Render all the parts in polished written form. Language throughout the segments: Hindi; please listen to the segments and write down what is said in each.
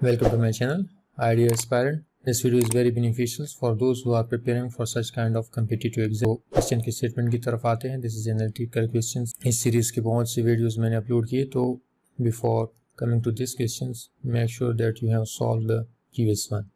Welcome to my channel, Idea Aspirant. This video is very beneficial for those who are preparing for such kind of competitive exam. Question के स्टेटमेंट की तरफ आते हैं. This is analytical questions. इस सीरीज के बहुत सी वीडियोस मैंने अपलोड किए, तो before coming to this questions make sure that you have solve the previous one.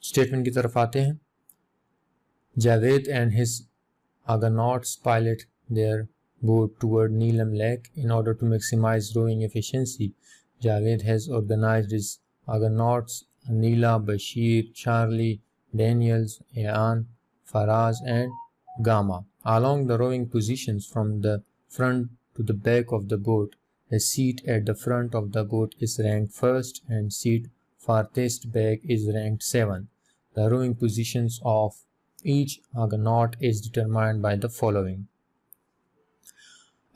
Statement की तरफ आते हैं. Javed and his Argonauts pilot their boat toward Neelam Lake in order to maximize rowing efficiency. Javed has organized his Argonauts Neela, Bashir, Charlie, Daniels, Ayan, Faraz and Gama along the rowing positions from the front to the back of the boat. The seat at the front of the boat is ranked first and seat farthest back is ranked 7. The rowing positions of each Argonaut is determined by the following.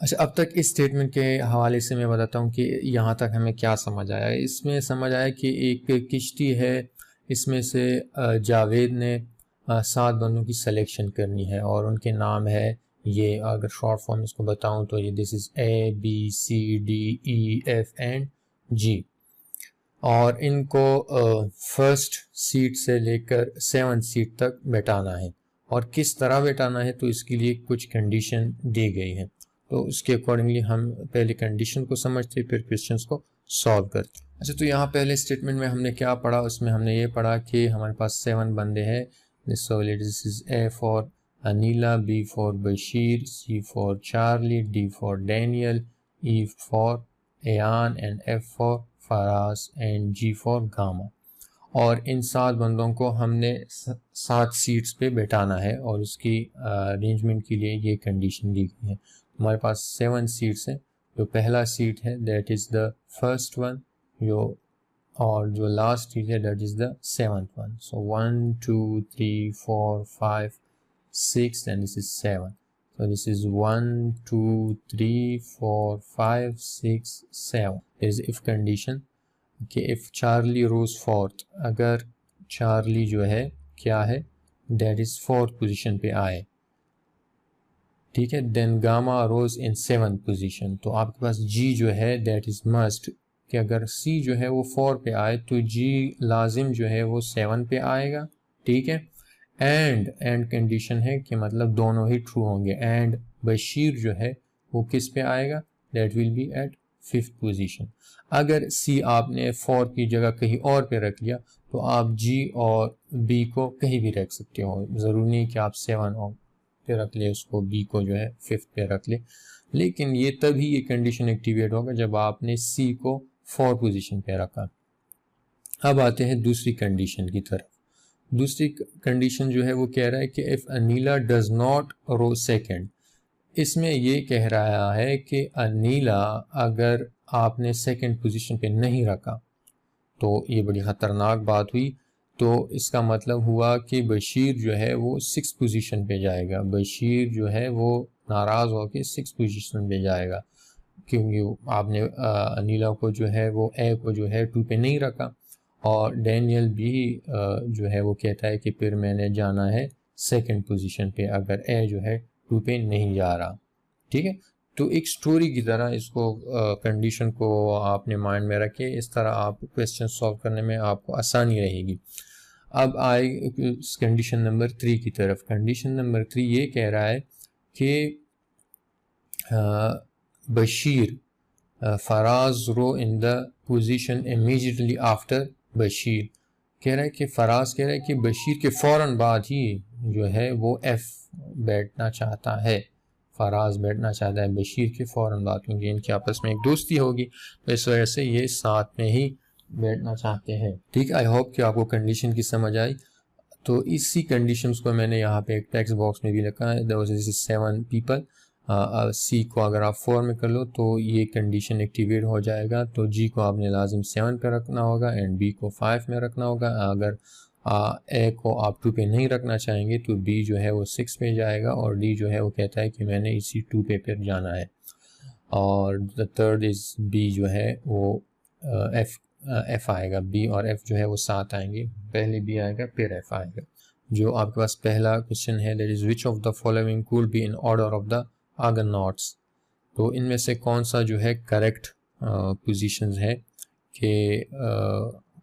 अच्छा, अब तक इस स्टेटमेंट के हवाले से मैं बताता हूँ कि यहाँ तक हमें क्या समझ आया. इसमें समझ आया कि एक किश्ती है, इसमें से जावेद ने 7 बंदों की सिलेक्शन करनी है और उनके नाम है ये. अगर शॉर्ट फॉर्म इसको बताऊँ तो ये this is A B C D E F and G. और इनको फर्स्ट सीट से लेकर 7 सीट तक बैठाना है. और किस तरह बैठाना है तो इसके लिए कुछ कंडीशन दी गई है, तो उसके अकॉर्डिंगली हम पहले कंडीशन को समझते फिर क्वेश्चंस को सॉल्व करते. अच्छा, तो यहाँ पहले स्टेटमेंट में हमने क्या पढ़ा, उसमें हमने ये पढ़ा कि हमारे पास 7 बंदे हैं. This is A for Anila, B for Bashir, C for Charlie, D for Daniel, E for Ayaan and F for Faraz and G for Gama. और इन 7 बंदों को हमने 7 सीट्स पे बैठाना है और उसकी अरेंजमेंट के लिए ये कंडीशन दी गई है. हमारे पास 7 सीट्स हैं. जो पहला सीट है that is the first one, और जो लास्ट सीट है that is the 7th one. So 1 2 3 4 5 6 and this is 7. So this is 1 2 3 4 5 6 7. There is if condition. Okay, if Charlie rose 4th, अगर चार्ली जो है क्या है that is 4th पोजीशन पे आए, ठीक है. then गामा रोज इन 7th पोजीशन. तो आपके पास G जो है that is must कि अगर C जो है वो 4 पे आए तो G लाजिम जो है वो 7 पे आएगा, ठीक है. एंड कंडीशन है कि मतलब दोनों ही ट्रू होंगे. एंड बशीर जो है वो किस पे आएगा, that will be at 5th position. अगर C आपने 4 की जगह कहीं और पे रख लिया तो आप G और B को कहीं भी रख सकते हो. ज़रूरी नहीं कि आप 7 पे रख ले उसको, B को जो है 5th पे रख ले. लेकिन ये तभी ये कंडीशन एक्टिवेट होगा जब आपने C को 4 पोजीशन पे रखा. अब आते हैं दूसरी कंडीशन की तरफ. दूसरी कंडीशन जो है वो कह रहा है कि if Anila does not row second. इसमें ये कह रहा है कि अनीला अगर आपने सेकेंड पोजीशन पे नहीं रखा तो ये बड़ी ख़तरनाक बात हुई. तो इसका मतलब हुआ कि बशीर जो है वो 6th पोजीशन पे जाएगा. बशीर जो है वो नाराज़ होकर 6th पोजीशन पे जाएगा क्योंकि आपने अनीला को जो है वो A को जो है 2 पे नहीं रखा. और डैनियल भी जो है वो कहता है कि फिर मैंने जाना है 2nd पोजीशन पे अगर A जो है 2 पे नहीं जा रहा, ठीक है. तो एक स्टोरी की तरह इसको कंडीशन को आपने माइंड में रखे, इस तरह आप क्वेश्चन सॉल्व करने में आपको आसानी रहेगी. अब आए कंडीशन नंबर 3 की तरफ. कंडीशन नंबर 3 ये कह रहा है कि Bashir Faraz row in the position immediately after Bashir. कह रहा है कि फराज कह रहा है कि बशीर के फ़ौरन बाद ही जो है वो F बैठना चाहता है. फराज बैठना चाहता है बशीर के फ़ौरन बाद, क्योंकि इनके आपस में एक दोस्ती होगी तो इस वजह से ये साथ में ही बैठना चाहते हैं, ठीक है. आई होप कि आपको कंडीशन की समझ आई. तो इसी कंडीशंस को मैंने यहाँ पे एक टेक्स्ट बॉक्स में भी लिखा है. This is 7 people. C को अगर आप 4 में कर लो तो ये कंडीशन एक्टिवेट हो जाएगा. तो G को आपने लाजिम 7 पे रखना होगा एंड B को 5 में रखना होगा. अगर A को आप 2 पे नहीं रखना चाहेंगे तो B जो है वो 6 पे जाएगा और D जो है वो कहता है कि मैंने इसी 2 पे फिर जाना है. और द थर्ड इज़ B जो है वो F आएगा. B और F जो है वो साथ आएंगे, पहले B आएगा फिर F आएगा. जो आपके पास पहला क्वेश्चन है that is which of the following could be in order of the आर्गोनॉट्स. तो इनमें से कौन सा जो है करेक्ट पोजीशंस है कि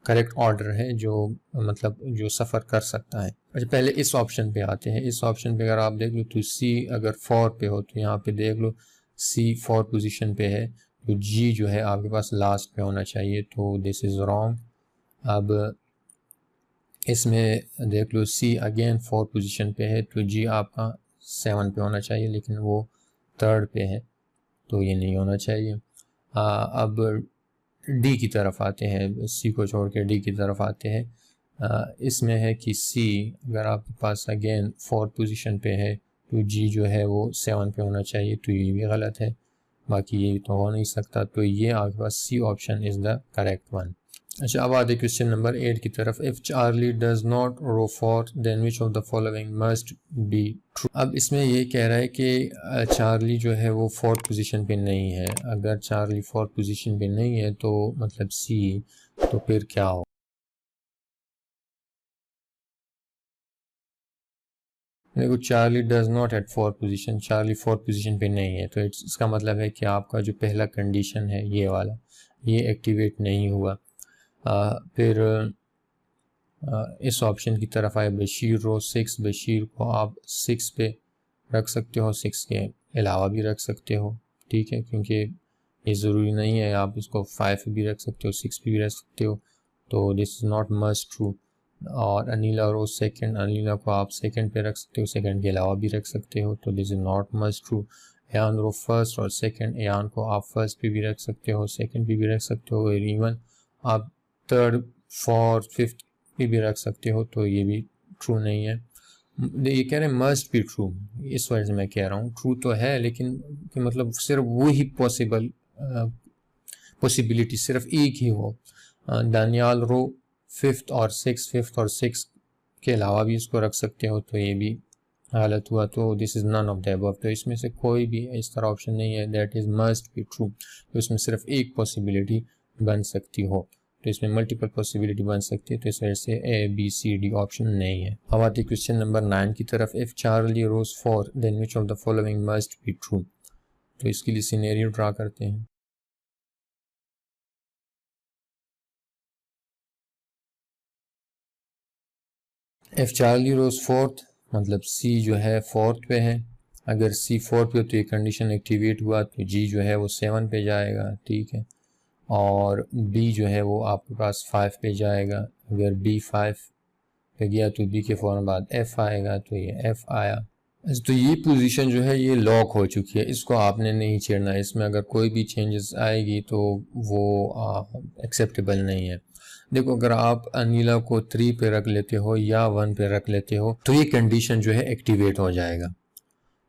करेक्ट ऑर्डर है जो मतलब जो सफ़र कर सकता है। अच्छा, पहले इस ऑप्शन पे आते हैं। इस ऑप्शन पे अगर आप देख लो तो सी अगर 4 पे हो तो यहाँ पे देख लो सी 4 पोजीशन पे है, तो जी जो है आपके पास लास्ट पे होना चाहिए, तो दिस इज़ रॉन्ग। अब इसमें देख लो सी अगेन 4 पोजीशन पे है, तो जी आपका 7 पे होना चाहिए, लेकिन वो 3rd पे है, तो ये नहीं होना चाहिए। अब डी की तरफ आते हैं, सी को छोड़ के डी की तरफ आते हैं। इसमें है कि सी अगर आपके पास अगेन 4th पोजीशन पे है तो जी जो है वो 7 पे होना चाहिए, तो ये भी गलत है, बाकी ये तो हो नहीं सकता, तो ये आपके पास C option is the correct one. अच्छा, अब आते क्वेश्चन नंबर 8 की तरफ। If Charlie does not row 4 then which of the following must be true. अब इसमें ये कह रहा है कि चार्ली जो है वो 4th पोजीशन पे नहीं है। अगर चार्ली 4th पोजीशन पे नहीं है तो मतलब सी, तो फिर क्या हो? देखो Charlie does not at 4th position, Charlie 4th position पे नहीं है, तो इसका मतलब है कि आपका जो पहला कंडीशन है ये वाला, ये एक्टिवेट नहीं हुआ। फिर इस ऑप्शन की तरफ आए बशीर रो 6, बशीर को आप 6 पे रख सकते हो, 6 के अलावा भी रख सकते हो, ठीक है, क्योंकि ये ज़रूरी नहीं है, आप इसको 5 पे भी रख सकते हो, 6 पे भी रख सकते हो, तो this is not must true. और अनिला रो 2nd, अनिला को आप 2nd पे रख सकते हो, 2nd के अलावा भी रख सकते हो, तो this is not must true. Ayaan row 1st और 2nd, एयान को आप 1st पे भी रख सकते हो, 2nd पे भी रख सकते हो, और इवन आप 3rd 4th 5th पे भी रख सकते हो, तो ये भी ट्रू नहीं है। ये कह रहे हैं मस्ट बी ट्रू, इस वजह से मैं कह रहा हूँ ट्रू तो है, लेकिन कि मतलब सिर्फ वो ही पॉसिबिलिटी सिर्फ एक ही हो। दानियाल रो 5th और 6 के अलावा भी इसको रख सकते हो, तो ये भी गलत हुआ, तो this is none of the above. तो इसमें से कोई भी इस तरह ऑप्शन नहीं है that is must be true, तो इसमें सिर्फ एक पॉसिबिलिटी बन सकती हो, तो इसमें मल्टीपल पॉसिबिलिटी बन सकती है, तो इस वजह से A B C D option नहीं है। अब आती है क्वेश्चन नंबर 9 की तरफ। If Charlie rows 4 then which of the following must be true. तो इसके लिए सिनेरियो ड्रा करते हैं। इफ़ चार्ली रोज 4th मतलब सी जो है 4th पे है, अगर सी 4th पे तो ये कंडीशन एक्टिवेट हुआ, तो जी जो है वो 7 पे जाएगा, ठीक है, और बी जो है वो आपके पास 5 पे जाएगा। अगर बी 5 पे गया तो बी के फ़ौरन बाद एफ़ आएगा, तो ये एफ़ आया। तो ये पोजीशन जो है ये लॉक हो चुकी है, इसको आपने नहीं छेड़ना है, इसमें अगर कोई भी चेंजेस आएगी तो वो एक्सेप्टेबल नहीं है। देखो अगर आप अनिला को 3 पे रख लेते हो या 1 पे रख लेते हो तो ये कंडीशन जो है एक्टिवेट हो जाएगा,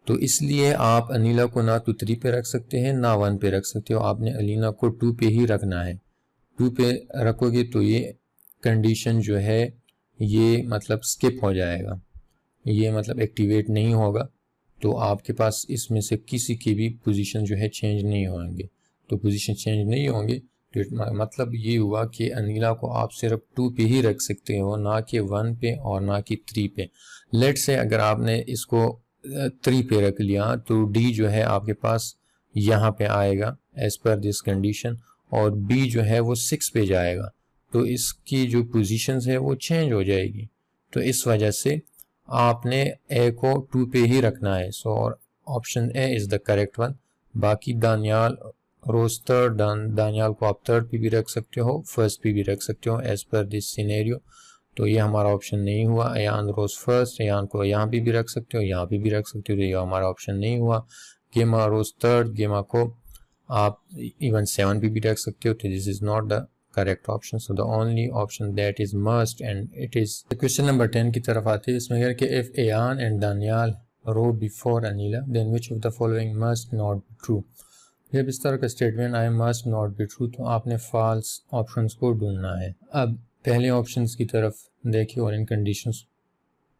तो इसलिए आप अनिला को ना तो 3 पे रख सकते हैं ना 1 पे रख सकते हो, आपने अलीना को 2 पे ही रखना है। 2 पे रखोगे तो ये कंडीशन जो है ये मतलब स्किप हो जाएगा, ये मतलब एक्टिवेट नहीं होगा, तो आपके पास इसमें से किसी की भी पोजीशन जो है चेंज नहीं होंगे। तो पोजीशन चेंज नहीं होंगे तो मतलब ये हुआ कि अनिला को आप सिर्फ 2 पे ही रख सकते हो, ना कि 1 पे और ना कि 3 पे। लेट से अगर आपने इसको 3 पे रख लिया तो डी जो है आपके पास यहाँ पे आएगा एज पर दिस कंडीशन, और बी जो है वो 6 पे जाएगा, तो इसकी जो पोजीशंस है वो चेंज हो जाएगी, तो इस वजह से आपने ए को 2 पे ही रखना है। So option A is the correct one. बाकी दानियाल रोज 3rd, दानियाल को आप 3rd पे भी रख सकते हो, 1st पे भी रख सकते हो एज पर दिस सिनेरियो, तो ये हमारा ऑप्शन नहीं हुआ। अयान रोज 1st, अयान को यहाँ पे भी रख सकते हो, यहाँ पे भी रख सकते हो, तो ये हमारा ऑप्शन नहीं हुआ। गेमा रोज 3rd, गेमा को आप इवन 7 पे भी रख सकते हो, तो this is not the correct option, so the only option that is must and it is। question number 10 की तरफ आते हैं, इसमें है कि if Ayan and Daniel row before Anila then which of the following must not be true। जब इस तरह का स्टेटमेंट आए must not be true तो आपने false options को ढूंढना है। अब पहले options की तरफ देखिए और इन conditions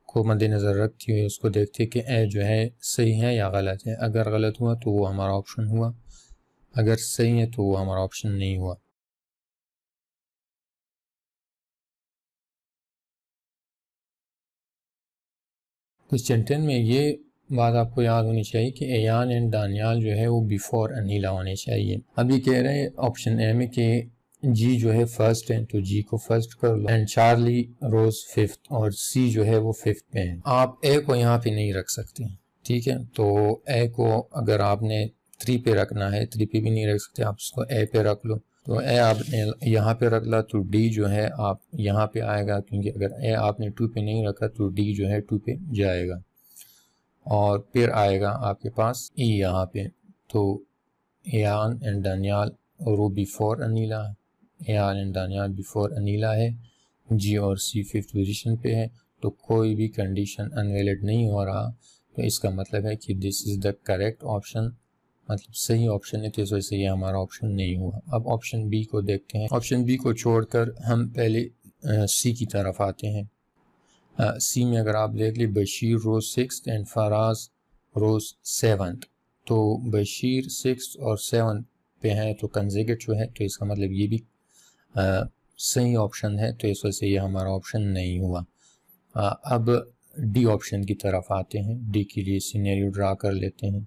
को मद्देनज़र रखते हुए उसको देखते कि ए जो है सही है या गलत है। अगर गलत हुआ तो वो हमारा ऑप्शन हुआ, अगर सही है तो वो हमारा ऑप्शन नहीं हुआ। क्वेश्चन 10 में ये बात आपको याद होनी चाहिए कि एयान एंड दानियाल जो है वो बिफोर अनीला होने चाहिए। अब ये कह रहे हैं ऑप्शन ए में कि जी जो है फर्स्ट है तो जी को फर्स्ट कर लो, एंड चार्ली रोज फिफ्थ, और सी जो है वो फिफ्थ पे है। आप ए को यहाँ पे नहीं रख सकते, ठीक है। तो ए को अगर आपने 3 पे रखना है, 3 पे भी नहीं रख सकते, आप उसको ए पे रख लो। तो ए आपने यहाँ पे रख ला तो डी जो है आप यहाँ पे आएगा, क्योंकि अगर ए आपने 2 पे नहीं रखा तो डी जो है 2 पे जाएगा। और फिर आएगा आपके पास ई यहाँ पे, तो एयान एंड दानियाल और वो बिफोर अनीला है, एयान एंड दानियाल बिफोर अनीला है, जी और सी फिफ्थ पोजीशन पे है, तो कोई भी कंडीशन अनवैलिड नहीं हो रहा। तो इसका मतलब है कि this is the correct option, मतलब सही ऑप्शन है, तो इस वजह से ये हमारा ऑप्शन नहीं हुआ। अब ऑप्शन बी को देखते हैं। ऑप्शन बी को छोड़कर हम पहले सी की तरफ आते हैं। सी में अगर आप देख ली, Bashir rows 6th and Faraz rows 7th, तो बशीर 6th और 7th पे हैं तो कंसेक्यूटिव है, तो इसका मतलब ये भी सही ऑप्शन है, तो इस वजह से ये हमारा ऑप्शन नहीं हुआ। अब डी ऑप्शन की तरफ आते हैं। डी के लिए सिनेरियो ड्रा कर लेते हैं।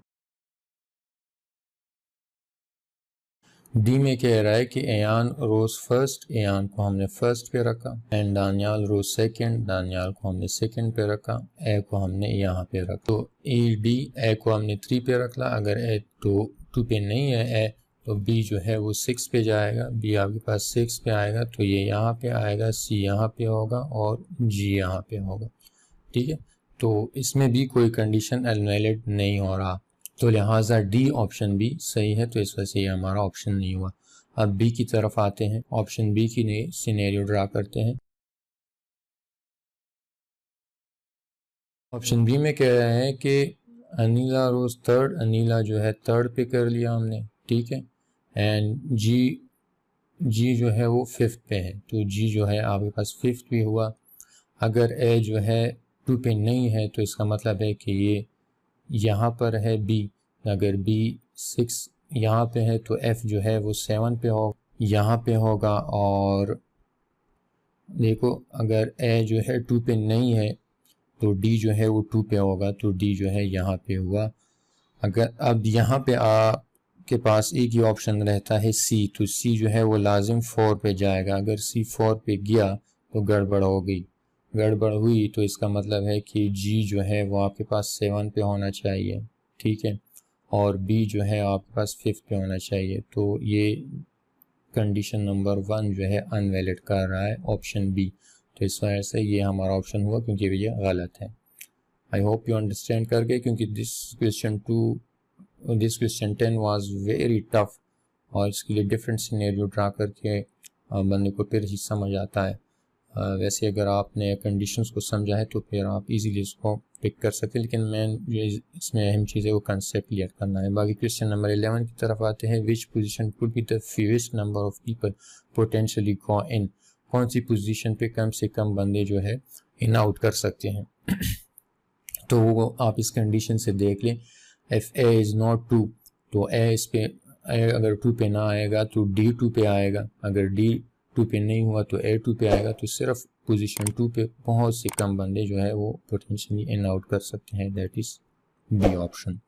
डी में कह रहा है कि एयान रोज फर्स्ट, एयान को हमने फर्स्ट पे रखा, and Daniyal rows second, Daniyal को हमने सेकंड पे रखा, ए को हमने यहाँ पे रखा। तो ए डी, ए को हमने 3 पे रखा, अगर ए तो 2 पे नहीं है ए, तो बी जो है वो 6 पे जाएगा, बी आपके पास 6 पे आएगा, तो ये यहाँ पे आएगा, सी यहाँ पे होगा और जी यहाँ पे होगा, ठीक है। तो इसमें भी कोई कंडीशन अनवैलिड नहीं हो रहा, तो लिहाजा डी ऑप्शन भी सही है, तो इस वजह से ये हमारा ऑप्शन नहीं हुआ। अब बी की तरफ आते हैं। ऑप्शन बी की लिए सिनेरियो ड्रा करते हैं। ऑप्शन बी में कह रहे हैं कि अनीला रोज थर्ड, अनीला जो है थर्ड पे कर लिया हमने, ठीक है, एंड जी जो है वो फिफ्थ पे है, तो जी जो है आपके पास फिफ्थ भी हुआ। अगर ए जो है 2 पे नहीं है तो इसका मतलब है कि ये यहाँ पर है बी, अगर बी 6 यहाँ पे है तो एफ जो है वो 7 पे हो, यहाँ पे होगा। और देखो अगर ए जो है 2 पे नहीं है तो डी जो है वो 2 पे होगा, तो डी जो है यहाँ पे हुआ। अगर अब यहाँ पे के पास एक ही ऑप्शन रहता है सी, तो सी जो है वो लाजिम 4 पे जाएगा। अगर सी 4 पे गया तो गड़बड़ हो गई, गड़बड़ हुई तो इसका मतलब है कि जी जो है वो आपके पास 7 पे होना चाहिए, ठीक है, और बी जो है आपके पास 5 पे होना चाहिए। तो ये कंडीशन नंबर 1 जो है अनवैलिड कर रहा है ऑप्शन बी, तो इस वजह से ये हमारा ऑप्शन हुआ, क्योंकि ये गलत है। आई होप यू अंडरस्टैंड कर गए, क्योंकि this question 10 was very tough, और इसके लिए डिफरेंट सिनेरियो ड्रा करके बंदे को फिर ही समझ आता है। वैसे अगर आपने कंडीशंस को समझा है तो फिर आप इजीली इसको पिक कर सकते हैं, लेकिन मेन जो इसमें अहम चीज़ है वो कंसेप्ट क्लियर करना है। बाकी क्वेश्चन नंबर 11 की तरफ आते हैं। Which position could be the fewest number of people potentially go in, कौन सी पोजीशन पे कम से कम बंदे जो है इन आउट कर सकते हैं। तो वो आप इस कंडीशन से देख लें, इफ ए इज़ नॉट 2, तो ए इस पे अगर 2 पे ना आएगा तो डी 2 पे आएगा, अगर डी 2 पे नहीं हुआ तो ए 2 पे आएगा। तो सिर्फ पोजीशन 2 पे बहुत से कम बंदे जो है वो पोटेंशियली इन आउट कर सकते हैं, दैट इज़ बी ऑप्शन।